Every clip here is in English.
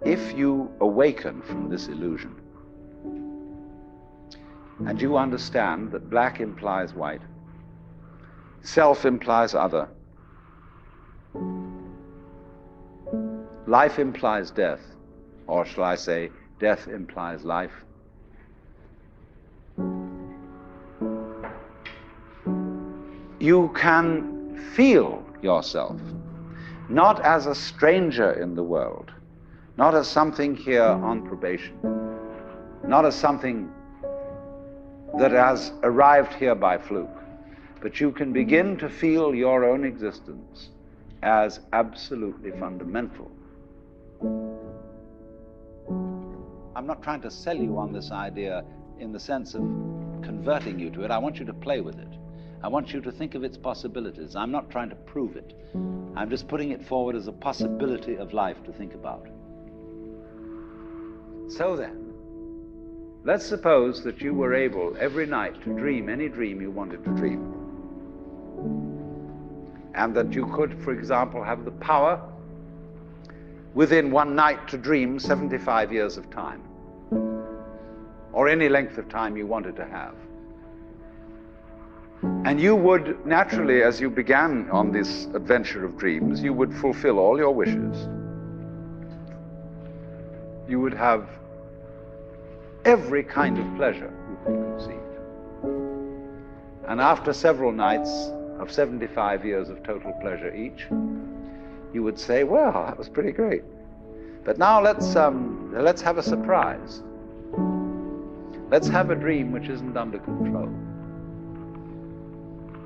if you awaken from this illusion and you understand that black implies white, self implies other, life implies death, or shall I say, death implies life, you can feel yourself not as a stranger in the world, not as something here on probation, not as something that has arrived here by fluke, but you can begin to feel your own existence as absolutely fundamental. I'm not trying to sell you on this idea in the sense of converting you to it. I want you to play with it. I want you to think of its possibilities. I'm not trying to prove it. I'm just putting it forward as a possibility of life to think about. So then, let's suppose that you were able every night to dream any dream you wanted to dream. And that you could, for example, have the power within one night to dream 75 years of time, or any length of time you wanted to have. And you would naturally, as you began on this adventure of dreams, you would fulfill all your wishes. You would have every kind of pleasure you could conceive. And after several nights of 75 years of total pleasure each, you would say, well, that was pretty great. But now let's have a surprise. Let's have a dream which isn't under control.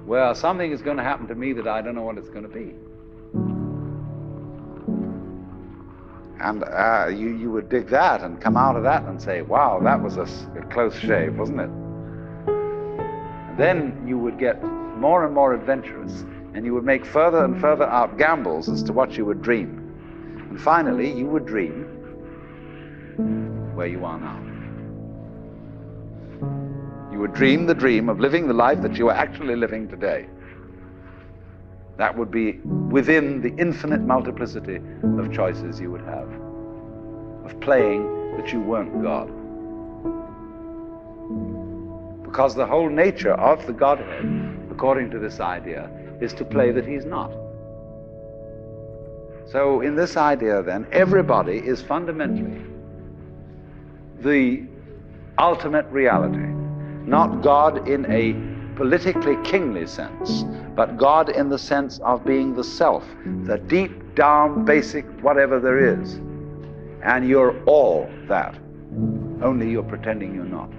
Well, something is going to happen to me that I don't know what it's going to be. And you would dig that and come out of that and say, wow, that was a close shave, wasn't it? And then you would get more and more adventurous, and you would make further and further out gambles as to what you would dream. And finally, you would dream where you are now. You would dream the dream of living the life that you are actually living today. That would be within the infinite multiplicity of choices you would have, of playing that you weren't God. Because the whole nature of the Godhead, according to this idea, is to play that he's not. So in this idea then, everybody is fundamentally the ultimate reality. Not God in a politically kingly sense, but God in the sense of being the self, the deep down basic whatever there is. And you're all that, only you're pretending you're not.